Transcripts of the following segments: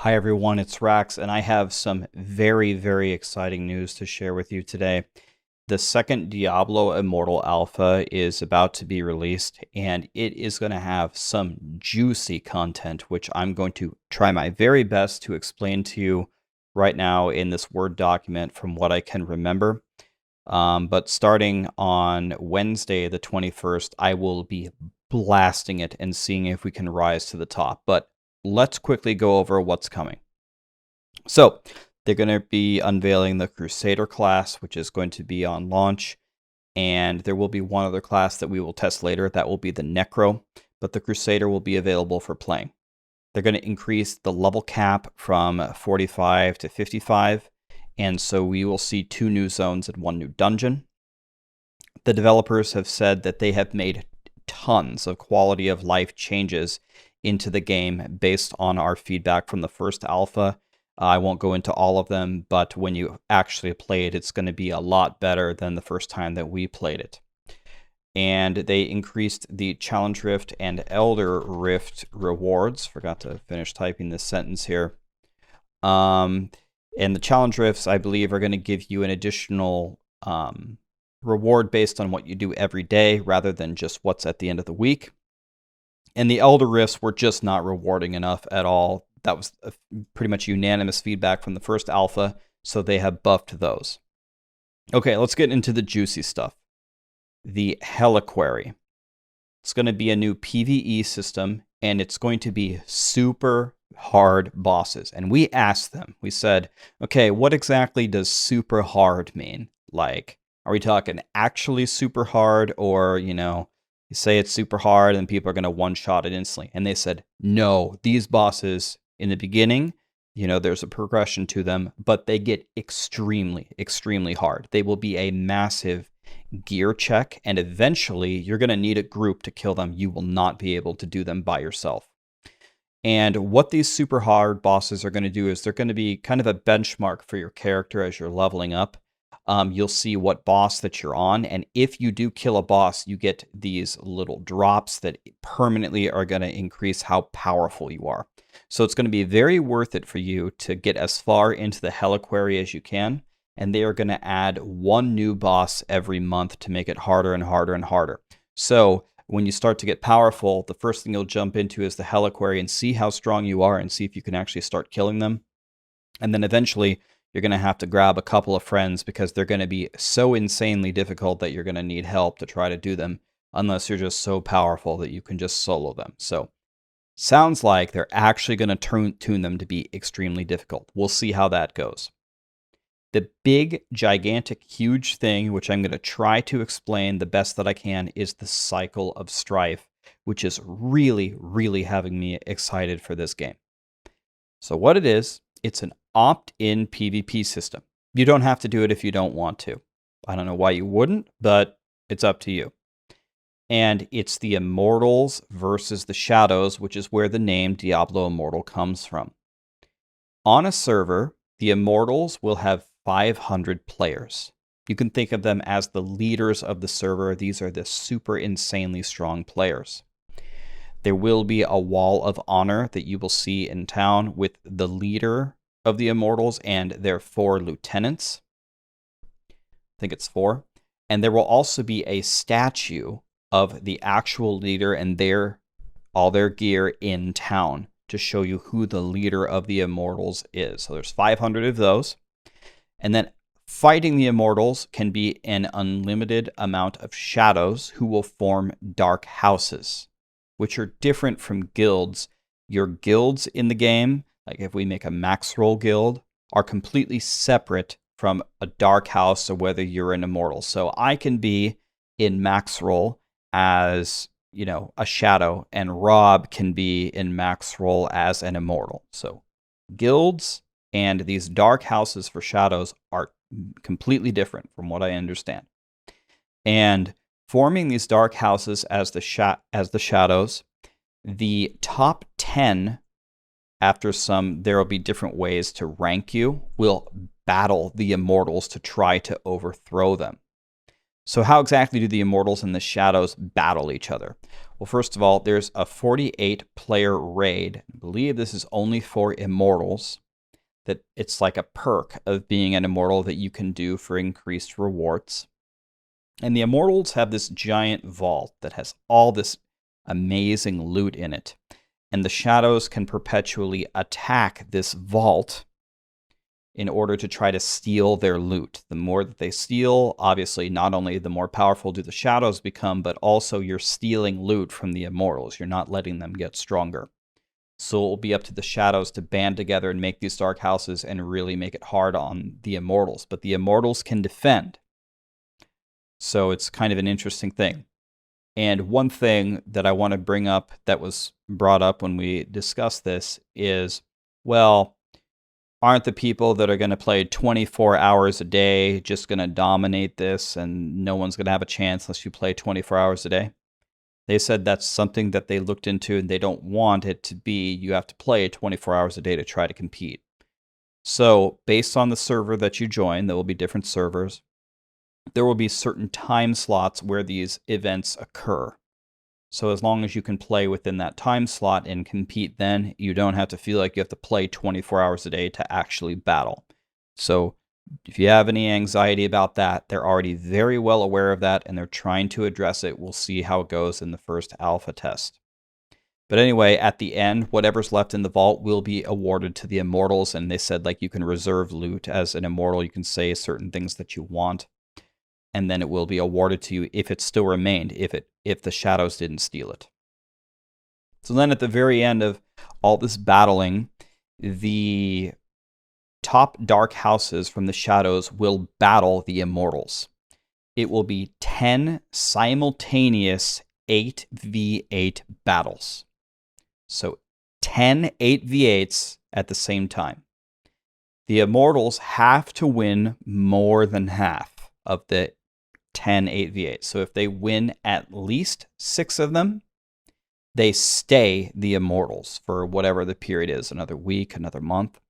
Hi everyone, it's Rax, and I have some very exciting news to share with you today. The second Diablo Immortal Alpha is about to be released, and it is going to have some juicy content, which I'm going to try my very best to explain to you right now in this Word document from what I can remember. But starting on Wednesday, the 21st, I will be blasting it and seeing if we can rise to the top. But let's quickly go over what's coming. So they're going to be unveiling the Crusader class, which is going to be on launch. And there will be one other class that we will test later. That will be the Necro, but the Crusader will be available for playing. They're going to increase the level cap from 45 to 55. And so we will see 2 new zones and 1 new dungeon. The developers have said that they have made tons of quality of life changes into the game based on our feedback from the first alpha. I won't go into all of them, but when you actually play it, it's going to be a lot better than the first time that we played it. And they increased the Challenge Rift and Elder Rift rewards. Forgot to finish typing this sentence here. And the Challenge Rifts, I believe, are going to give you an additional reward based on what you do every day rather than just what's at the end of the week. And the Elder Rifts were just not rewarding enough at all. That was pretty much unanimous feedback from the first alpha, so they have buffed those. Okay, let's get into the juicy stuff. The Helliquary. It's going to be a new PvE system, and it's going to be super hard bosses. And we asked them, we said, okay, what exactly does super hard mean? Like, are we talking actually super hard, or, you say it's super hard and people are going to one-shot it instantly? And they said, no, these bosses in the beginning, there's a progression to them, but they get extremely hard. They will be a massive gear check, and eventually you're going to need a group to kill them. You will not be able to do them by yourself. And what these super hard bosses are going to do is they're going to be kind of a benchmark for your character as you're leveling up. You'll see what boss that you're on, and if you do kill a boss, you get these little drops that permanently are going to increase how powerful you are. So it's going to be very worth it for you to get as far into the Helliquary as you can, and they are going to add 1 new boss every month to make it harder and harder and harder. So when you start to get powerful, the first thing you'll jump into is the Helliquary and see how strong you are and see if you can actually start killing them. And then eventually you're going to have to grab a couple of friends because they're going to be so insanely difficult that you're going to need help to try to do them, unless you're just so powerful that you can just solo them. So sounds like they're actually going to tune them to be extremely difficult. We'll see how that goes. The big, gigantic, huge thing, which I'm going to try to explain the best that I can, is the cycle of Strife, which is really having me excited for this game. So what it is, it's an opt-in PvP system. You don't have to do it if you don't want to. I don't know why you wouldn't, but it's up to you. And it's the Immortals versus the Shadows, which is where the name Diablo Immortal comes from. On a server, the Immortals will have 500 players. You can think of them as the leaders of the server. These are the super insanely strong players. There will be a wall of honor that you will see in town with the leader of the Immortals and their 4 lieutenants. I think it's 4. And there will also be a statue of the actual leader and all their gear in town to show you who the leader of the Immortals is. So there's 500 of those. And then fighting the Immortals can be an unlimited amount of shadows who will form dark houses, which are different from guilds. Your guilds in the game, like if we make a Maxroll guild, are completely separate from a dark house or whether you're an Immortal. So I can be in Maxroll as, a shadow, and Rob can be in Maxroll as an Immortal. So guilds and these dark houses for shadows are completely different from what I understand. And forming these dark houses as the shadows, the top 10, after there will be different ways to rank you, will battle the Immortals to try to overthrow them. So how exactly do the Immortals and the Shadows battle each other? Well, first of all, there's a 48-player raid. I believe this is only for Immortals. That it's like a perk of being an Immortal that you can do for increased rewards. And the Immortals have this giant vault that has all this amazing loot in it. And the Shadows can perpetually attack this vault in order to try to steal their loot. The more that they steal, obviously, not only the more powerful do the Shadows become, but also you're stealing loot from the Immortals. You're not letting them get stronger. So it will be up to the Shadows to band together and make these dark houses and really make it hard on the Immortals. But the Immortals can defend. So it's kind of an interesting thing. And one thing that I want to bring up that was brought up when we discussed this is, well, aren't the people that are going to play 24 hours a day just going to dominate this and no one's going to have a chance unless you play 24 hours a day? They said that's something that they looked into and they don't want it to be you have to play 24 hours a day to try to compete. So based on the server that you join, there will be different servers. There will be certain time slots where these events occur. So as long as you can play within that time slot and compete then, you don't have to feel like you have to play 24 hours a day to actually battle. So if you have any anxiety about that, they're already very well aware of that and they're trying to address it. We'll see how it goes in the first alpha test. But anyway, at the end, whatever's left in the vault will be awarded to the Immortals. And they said like you can reserve loot as an Immortal. You can say certain things that you want. And then it will be awarded to you if it still remained, if the Shadows didn't steal it. So then at the very end of all this battling, the top dark houses from the Shadows will battle the Immortals. It will be 10 simultaneous 8v8 battles. So 10 8v8s at the same time. The Immortals have to win more than half of the 10 8v8. So if they win at least 6 of them, they stay the Immortals for whatever the period is, another week, another month.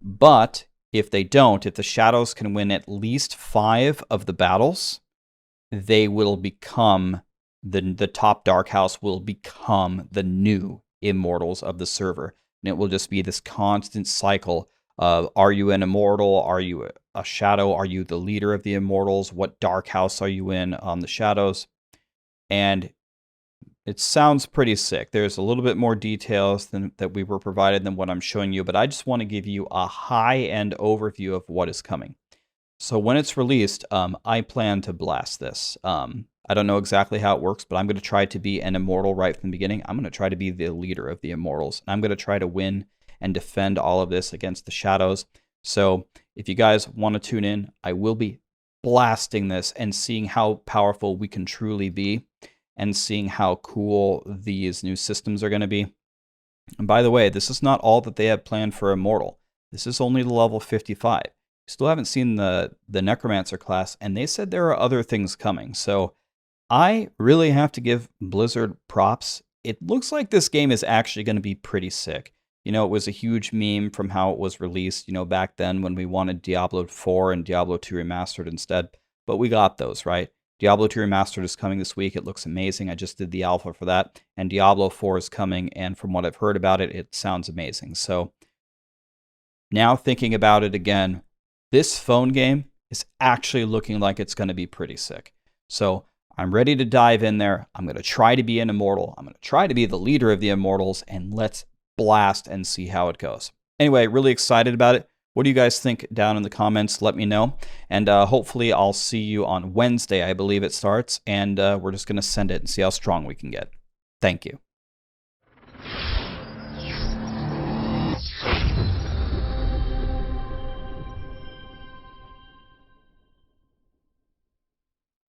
But if they don't, if the Shadows can win at least 5 of the battles, they will become, the top Dark House will become the new Immortals of the server. And it will just be this constant cycle of, are you an Immortal? Are you a Shadow? Are you the leader of the Immortals? What Dark House are you in on the Shadows? And it sounds pretty sick. There's a little bit more details that we were provided than what I'm showing you, but I just want to give you a high-end overview of what is coming. So when it's released, I plan to blast this. I don't know exactly how it works, but I'm going to try to be an Immortal right from the beginning. I'm going to try to be the leader of the Immortals. I'm going to try to win and defend all of this against the Shadows. So if you guys want to tune in, I will be blasting this and seeing how powerful we can truly be and seeing how cool these new systems are going to be. And by the way, this is not all that they have planned for Immortal. This is only the level 55. Still haven't seen the Necromancer class, and they said there are other things coming. So I really have to give Blizzard props. It looks like this game is actually going to be pretty sick. You know, it was a huge meme from how it was released, you know, back then when we wanted Diablo 4 and Diablo 2 Remastered instead. But we got those, right? Diablo 2 Remastered is coming this week. It looks amazing. I just did the alpha for that. And Diablo 4 is coming, and from what I've heard about it, it sounds amazing. So now thinking about it again, this phone game is actually looking like it's going to be pretty sick. So I'm ready to dive in there. I'm going to try to be an Immortal. I'm going to try to be the leader of the Immortals, and let's blast and see how it goes. Anyway, really excited about it. What do you guys think down in the comments? Let me know. And hopefully I'll see you on Wednesday, I believe it starts. And we're just going to send it and see how strong we can get. Thank you.